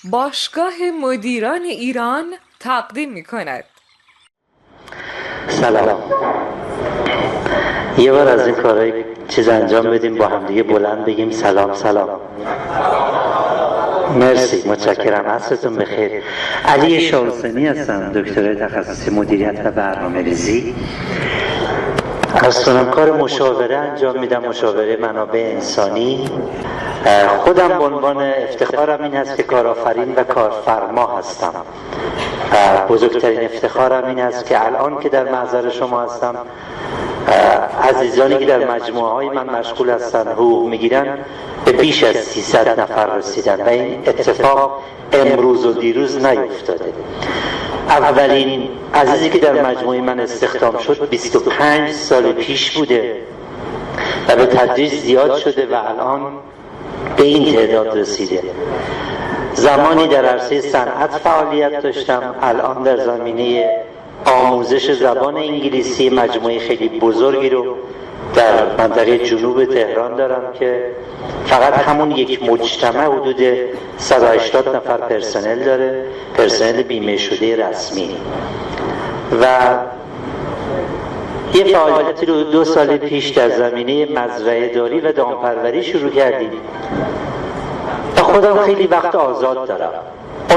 باشگاه مدیران ایران تقدیم می کند. سلام. یه بار از این کارهای چیز انجام بدیم با هم دیگه بلند بگیم سلام سلام. مرسی، متشکرم. عصرتون بخیر. علی شاحسینی هستم، دکترای تخصصی مدیریت و برنامه‌ریزی. عرض کنم کار مشاوره انجام میدم، مشاوره منابع انسانی. خودم به عنوان افتخارم این هست که کارآفرین و کارفرما هستم. بزرگترین افتخارم این است که الان که در محضر شما هستم، عزیزانی که در مجموعه های من مشغول هستن حقوق میگیرن به بیش از 300 نفر رسیدن و این اتفاق امروز و دیروز نیفتاده. اولین عزیزی که در مجموعه من استخدام شد 25 سال پیش بوده و به تدریج زیاد شده و الان به این تعداد رسیده. زمانی در عرصه صنعت فعالیت داشتم، الان در زمینه آموزش زبان انگلیسی مجموعه خیلی بزرگی رو در منطقه جنوب تهران دارم که فقط همون یک مجتمع حدود 180 نفر پرسنل داره، پرسنل بیمه شده رسمی. و یه فعالیتی رو 2 سال پیش در زمینه مزرعه داری و دامپروری شروع کردیم. خودم خیلی وقت آزاد دارم.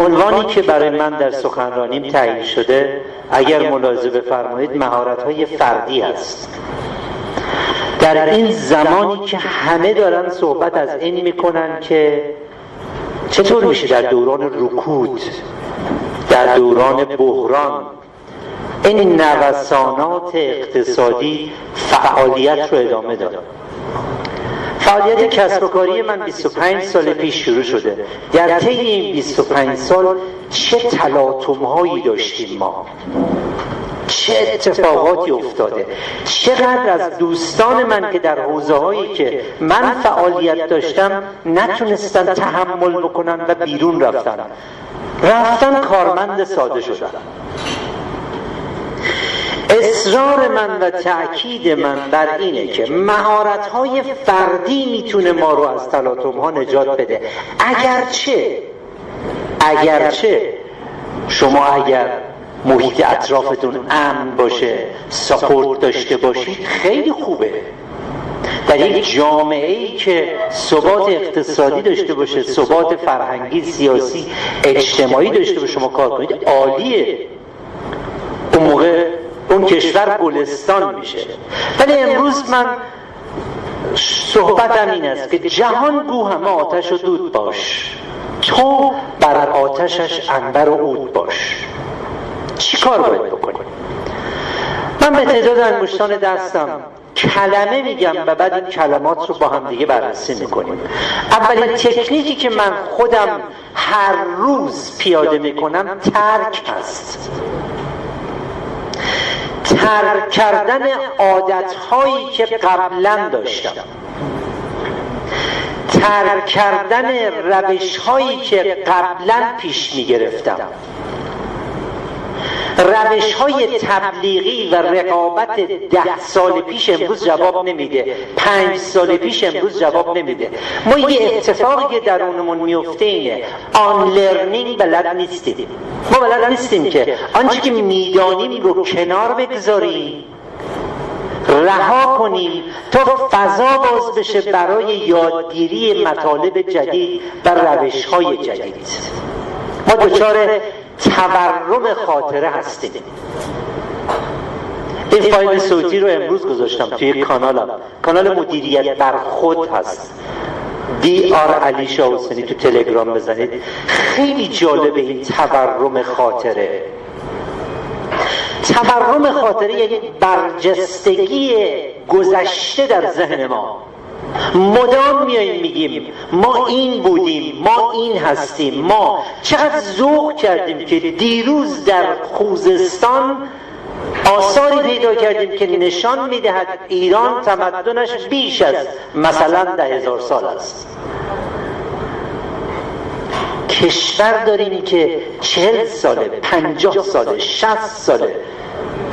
عنوانی که برای من در سخنرانیم تعیین شده، اگر ملاحظه بفرمایید، مهارت‌های فردی است. در این زمانی که همه دارن صحبت از این میکنن که چطور میشه در دوران رکود، در دوران بحران، این نوسانات اقتصادی فعالیت رو ادامه داد. فعالیت کسب و کاری من 25 سال پیش شروع شده. در طی این 25 سال چه تلاطم‌هایی داشتیم ما، چه اتفاقاتی افتاده، چقدر از دوستان من که در حوزه‌هایی که من فعالیت داشتم نتونستن تحمل بکنن و بیرون رفتن کارمند ساده شدن. اصرار من و تأکید من بر اینه که مهارت‌های فردی میتونه ما رو از تلاطم‌ها نجات بده. اگرچه شما اگر محیط اطرافتون امن باشه، ساپورت داشته باشید، خیلی خوبه. در یک جامعه‌ای که ثبات اقتصادی داشته باشه، ثبات فرهنگی، سیاسی، اجتماعی داشته باشه، شما کار کنید، عالیه. اون موقع اون کشور گلستان میشه. ولی امروز من صحبتم این است که جهان گو همه آتش و دود باش، تو بر آتشش عنبر و عود باش. چی کار باید بکنیم؟ من به تعداد انگشتان دستم کلمه میگم و بعد این کلمات رو با هم دیگه بررسی میکنیم. اولین تکنیکی که من خودم هر روز پیاده میکنم ترک هست. ترک کردن عادت‌هایی که قبلا داشتم، ترک کردن روش‌هایی که قبلا پیش می‌گرفتم، روش‌های تبلیغی و رقابت 10 سال پیش امروز جواب نمیده، 5 سال پیش امروز جواب نمیده. ما یه اتفاقی که درونمون میفته اینه، آن لرنینگ بلد نیستیم. ما بلد نیستیم که آنچه که میدانیم رو کنار بگذاریم، رها کنیم تا فضا باز بشه برای یادگیری مطالب جدید و روش‌های جدید. ما دچار تورم خاطره هستیم. این فایل صوتی رو امروز گذاشتم توی کانال مدیریت بر خود هست، DR علی شاحسینی، تو تلگرام بزنید. خیلی جالبه این تورم خاطره. تورم خاطره یعنی برجستگی گذشته در ذهن ما. مدام میاییم میگیم ما این بودیم، ما این هستیم. ما چقدر ذوق کردیم که دیروز در خوزستان آثاری پیدا کردیم که نشان میدهد ایران تمدنش بیش از مثلا 10,000 سال است. کشور داریم که 40 ساله، 50 ساله، 60 ساله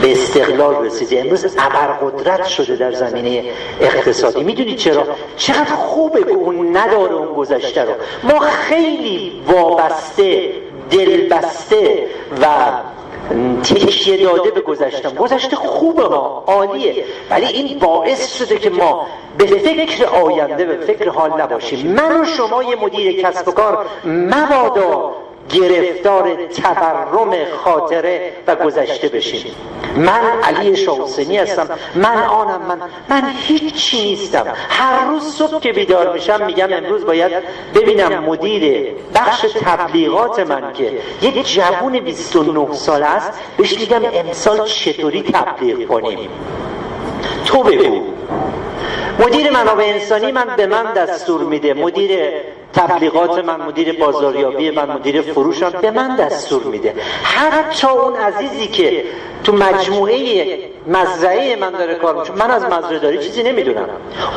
به استقلال رسیده، امروز ابرقدرت شده در زمینه اقتصادی. میدونید چرا؟ چقدر خوبه که اون نداره اون گذشته رو. ما خیلی وابسته، دلبسته و تکیه داده به گذشته خوبه ها، عالیه، ولی این باعث شده که ما به فکر آینده، به فکر حال نباشیم. من و شما یه مدیر کسب و کار مبادا گرفتار تورم خاطره و گذشته بشیم. من علی شاه حسینی هستم، من هیچی نیستم. هر روز صبح که بیدار میشم میگم امروز باید ببینم مدیر بخش تبلیغات من که یک جوون 29 ساله است، بهش میگم امسال چطوری تبلیغ کنیم، تو بگو. مدیر منابع انسانی من به من دستور میده، مدیر تبلیغات من، مدیر بازاریابی من، مدیر فروشم به من دستور میده. حتی اون عزیزی که تو مجموعه مزرعه من داره کار میکنه، من از مزرعه داری چیزی نمیدونم،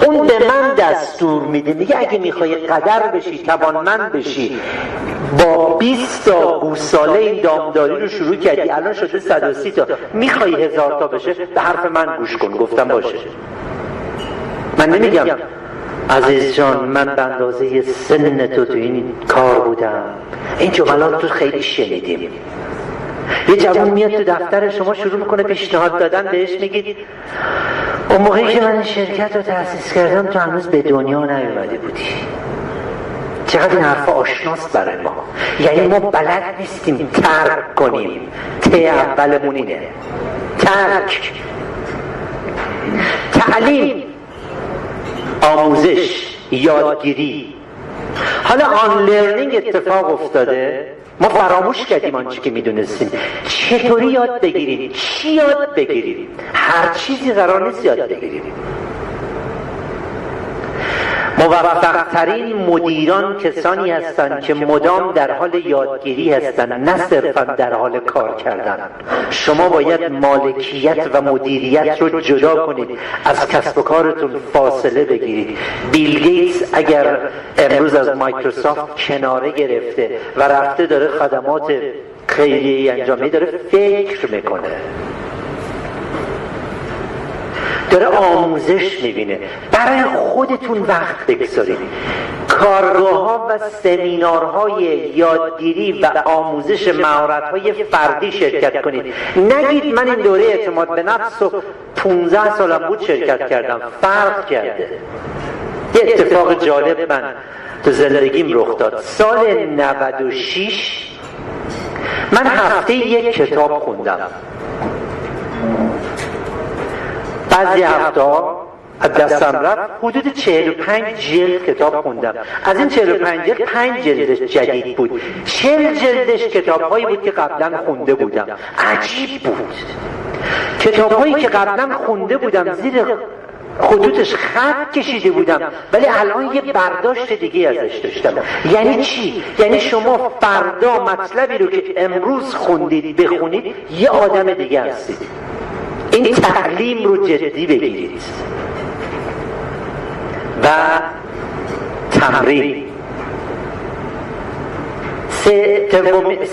اون به من دستور میده، میگه اگه میخوای قدر بشی، توانمند بشی، با 20 تا گوساله این دامداری رو شروع کردی، الان شده 130 تا، میخوای 1000 تا بشه، به حرف من گوش کن. گفتم باشه. من نمیگم عزیز جان من به اندازه سن تو این کار بودم، این جملات رو خیلی شنیدیم. یه جوان میاد تو دفتر شما شروع میکنه پیشنهاد دادن، بهش میگید اون موقعی که من شرکت رو تأسیس کردم تو هنوز به دنیا نیومده بودی. چقدر این حرف آشناست برای ما. یعنی ما بلد نیستیم ترک کنیم. اولمون اینه، ترک. تعلیم، آموزش، یادگیری. حالا آن لرنینگ اتفاق افتاده، ما فراموش کردیم آنچه که میدونستیم. چطوری یاد بگیریم؟ چی یاد بگیریم؟ هر چیزی قرار نیست یاد بگیریم. موفق ترین مدیران کسانی هستند که مدام در حال یادگیری هستند، نه صرفا در حال کار کردن. شما باید مالکیت و مدیریت رو جدا کنید، از کسب و کارتون فاصله بگیرید. بیل گیتس اگر امروز از مایکروسافت کناره گرفته و رفته داره خدمات خیریه‌ای انجام میده، داره فکر میکنه، داره آموزش میبینه. برای خودتون وقت بگذارید، کارگاه‌ها و سمینارهای یادگیری و آموزش مهارت‌های فردی شرکت کنید. نگید من این دوره اعتماد به نفس و 15 سالم بود شرکت کردم، فرق کرده. یه اتفاق جالب من تو زندگیم رخ داد. سال 96 من هفته یک کتاب خوندم. بعضی هفته‌ها دستم رفت حدود 45 جلد کتاب خوندم. از این 45 جلد 5 جلدش جدید بود، 40 جلدش کتاب‌هایی بود که قبلا خونده بودم. عجیب بود. کتاب‌هایی که قبلا خونده بودم زیر خطوطش خط کشیده بودم، ولی الان یه برداشت دیگه ازش داشتم. یعنی چی؟ یعنی شما فردا مطلبی رو که امروز خوندید بخونید، یه آدم دیگه هستید. این تعلیم رو جدی بگیرید. و تمرین.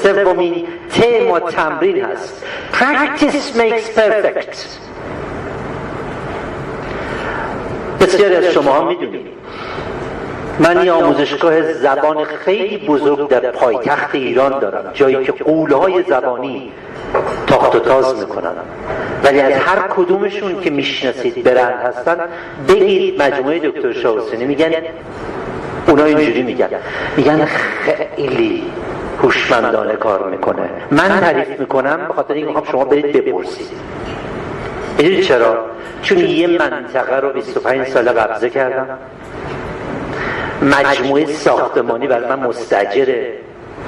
سومین تما تمرین هست. Practice makes perfect. بسیاری از شما ها میدونید من یه آموزشگاه زبان خیلی بزرگ در پایتخت ایران دارم، جایی که غول‌های زبانی تاخت و تاز میکنن، ولی از هر کدومشون که میشناسید برند هستن بگید مجموعه دکتر شاه حسینی، میگن اونا اینجوری میگن خیلی هوشمندانه کار میکنه. من تعریف میکنم به خاطر اینکه میخوام شما برید بپرسید. میدونید چرا؟ چون یه منطقه رو 25 ساله قبضه کردم، مجموعه ساختمانی برای من مستاجره،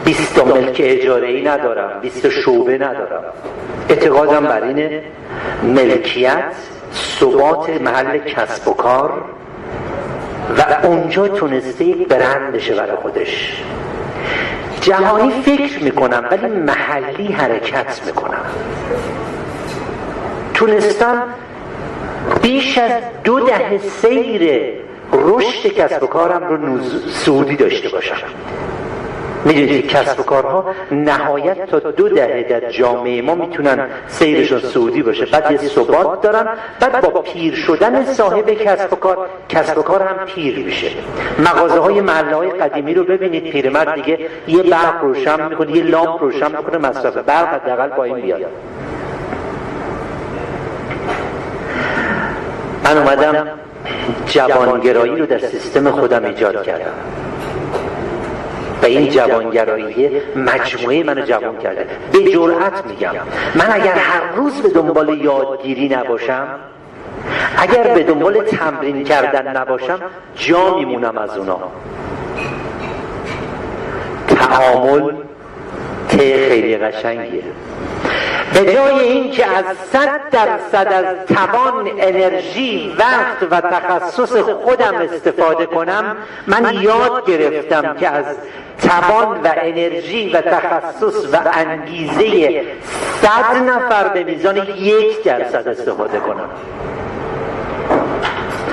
20 ملک اجاره‌ای ندارم، 20 شعبه ندارم. اعتقادم بر اینه ملکیت ثبات محل کسب و کار و اونجا تونسته یک برند بشه برای خودش. جهانی فکر میکنم ولی محلی حرکت میکنم. تونستم بیش از 2 دهه سیر رشد کسب و کارم رو صعودی داشته باشم. میدونید کسب و کارها نهایت تا 2 دهه در جامعه ما میتونن سیرشون سعودی باشه، بعد یه ثبات دارن، بعد با پیر شدن صاحب کسب و کار هم پیر میشه. مغازه های محله های قدیمی رو ببینید، پیرمرد دیگه یه برق روشن میکنه، یه لامپ روشن میکنه، مصرف برق حداقل پایین بیاد. من اومدم جوانگرایی رو در سیستم خودم ایجاد کردم و این جوانگرایی مجموعه منو جوان کرده. به جرئت میگم من اگر هر روز به دنبال یادگیری نباشم، اگر به دنبال تمرین کردن نباشم، جا میمونم از اونا. تعامل خیلی قشنگیه. به جای این که از 100% از توان، انرژی، وقت و تخصص خودم استفاده کنم، من یاد گرفتم که از توان و انرژی و تخصص و انگیزه 100 نفر به میزان 1% استفاده کنم.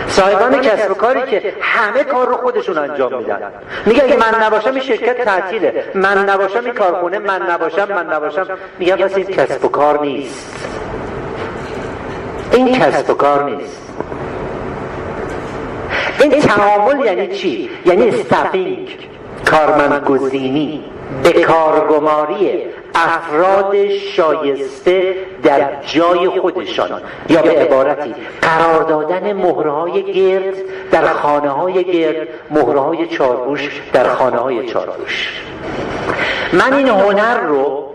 صاحبان کسب و کاری که همه کار رو خودشون انجام میدن، میگه اگه من نباشم این شرکت تعطیله، من نباشم این کارخونه، من نباشم، میگه بس این کسب و کار نیست. این کسب و کار نیست. این تعامل یعنی چی؟ یعنی استافینگ، کارمندگزینی، بکارگماری افراد شایسته در جای خودشان، یا به عبارتی قرار دادن مهره‌های گرد در خانه‌های گرد، مهره‌های چارگوش در خانه‌های چارگوش. من این هنر رو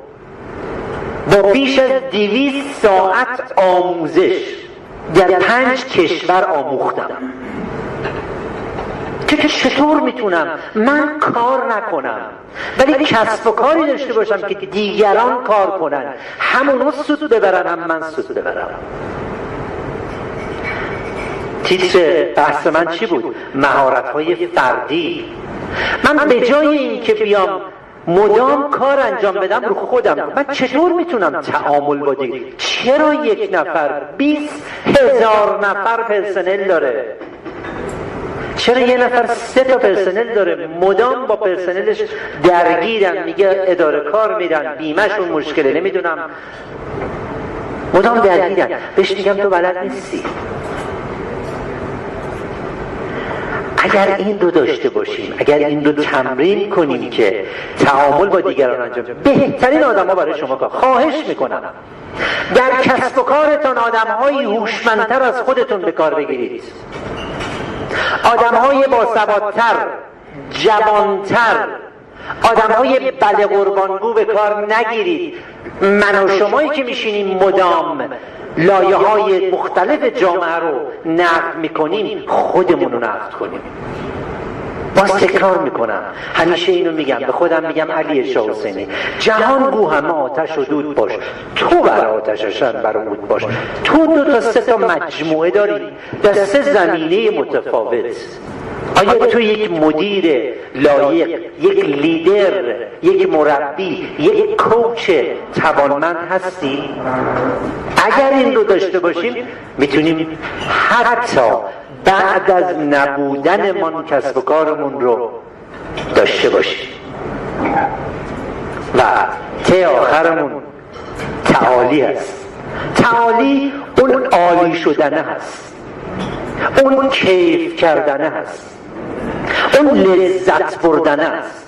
با بیش از 200 ساعت آموزش در 5 کشور آموختم که چطور میتونم من کار نکنم ولی کسب و کاری داشته باشم که دیگران کار کنن، همونو سود ببرن هم من سود ببرم. تیتر بحث من چی بود؟ مهارت‌های فردی. من به جای این که بیام مدام کار انجام بدم رو خودم، من چطور میتونم تعامل با دیگه؟ چرا یک نفر 20,000 نفر پرسنل داره؟ چرا یه نفر 3 تا پرسنل داره، مدام با پرسنلش درگیرن، میگه اداره کار میرن، بیمهشون مشکله، نمیدونم، مدام درگیرن. بهش میگم تو بلد نیستی. اگر این رو داشته باشیم، اگر این رو تمرین کنیم که تعامل با دیگران انجام بدیم، بهترین آدم ها برای شما کار. خواهش میکنم در کسب و کارتان آدم های هوشمندتر از خودتون به کار بگیرید، آدم‌های باسوادتر، جوانتر، آدم‌های بله قربانگو به کار نگیرید. من و شمایی که میشینیم مدام لایه‌های مختلف جامعه رو نقد میکنیم، خودمون رو نقد کنیم. باز تکرار میکنم، همیشه اینو میگم، به خودم میگم علی شاه حسینی، جهان گو همه آتش و دود باش، تو بر آتششن بر عود باش. تو 2 تا 3 تا مجموعه داری در 3 زمینه متفاوت. آیا تو یک مدیر لایق، یک لیدر، یک مربی، یک کوچ توانمند هستی؟ اگر این رو داشته باشیم میتونیم حتی بعد از نبودنمان کسب و کارمون رو داشته باشیم. و ته آخرمون تعالی هست. تعالی اون عالی شدنه هست، اون کیف کردنه هست، اون لذت بردنه هست.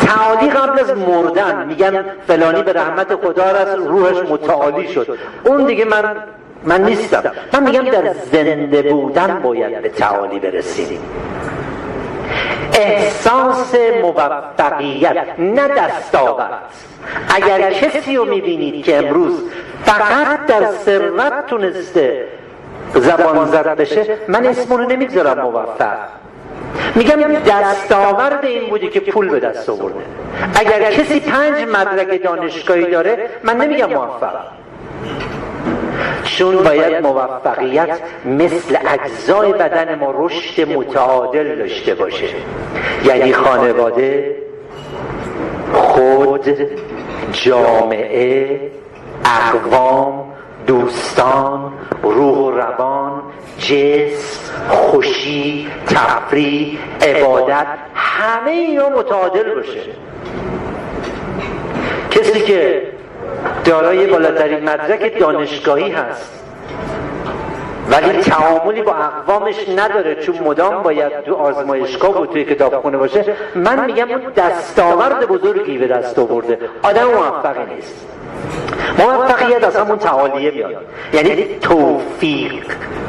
تعالی قبل از مردن، میگن فلانی به رحمت خدا رفت روحش متعالی شد، اون دیگه من نیستم. من میگم در زنده بودن باید به تعالی برسیم. احساس موفقیت، نه دستاورد. اگر کسی رو میبینید که امروز فقط در ثروت تونسته زبان زد بشه، من اسمونو نمیگذارم موفق، میگم دستاورد این بودی که پول به دست آورده. اگر کسی 5 مدرک دانشگاهی داره، من نمیگم موفق، چون باید موفقیت مثل اجزای بدن ما رشد متعادل داشته باشه. یعنی خانواده، خود، جامعه، اقوام، دوستان، روح و روان، جسم، خوشی، تفریح، عبادت، همه اینا متعادل باشه. کسی که دارای بالاترین مدرک دانشگاهی هست ولی تعاملی با اقوامش نداره چون مدام باید تو آزمایشگاه و توی کتابخونه باشه، من میگم اون دستاورد بزرگی به دست آورده، آدم موفقی نیست. موفقیت از همون تعالیه میاد، یعنی توفیق،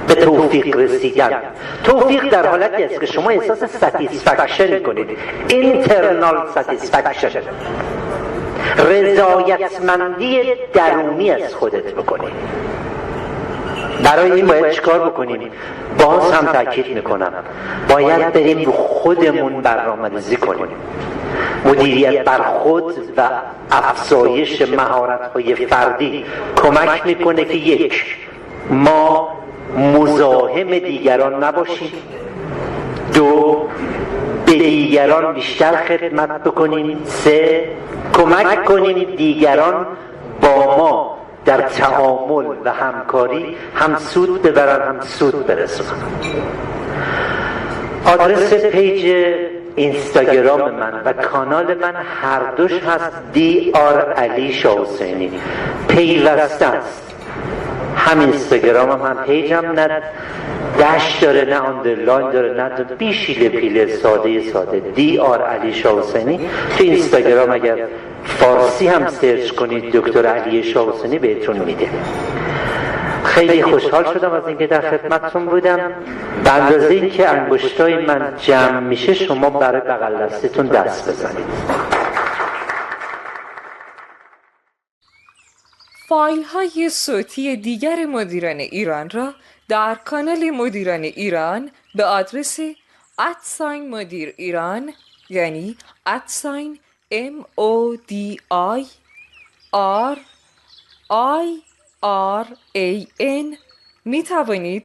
به توفیق رسیدن. توفیق در حالتی است که شما احساس ستیسفکشن کنید، اینترنال ستیسفکشن، رضایتمندی درونی از خودت بکنید. برای این باید چیکار بکنیم؟ باز هم تاکید میکنم، باید بریم رو خودمون برنامه‌ریزی کنیم. مدیریت بر خود و افزایش مهارت‌های فردی کمک میکنه که یک، ما مزاحم دیگران نباشیم، دو، به دیگران بیشتر خدمت بکنیم، سه، کمک کنیم دیگران با ما در تعامل و همکاری هم سود ببرن هم سود برسونن. آدرس پیج اینستاگرام من و کانال من هر دوش هست DR علی شاه حسینی، پیوسته است. هم اینستاگرام هم پیجم نه دش داره نه آندرلاین داره نه بیشیله پیله، ساده DR علی شاه حسینی. تو اینستاگرام اگر فارسی هم سرچ کنید دکتر علی شاه حسینی بهتون میده. خیلی خوشحال شدم از اینکه در خدمتتون بودم. به اندازه اینکه انگشتای من جمع میشه شما برای بغل دستتون دست بزنید. فایل های صوتی دیگر مدیران ایران را در کانال مدیران ایران به آدرس @مدیر ایران، یعنی @MODIRIRAN می توانید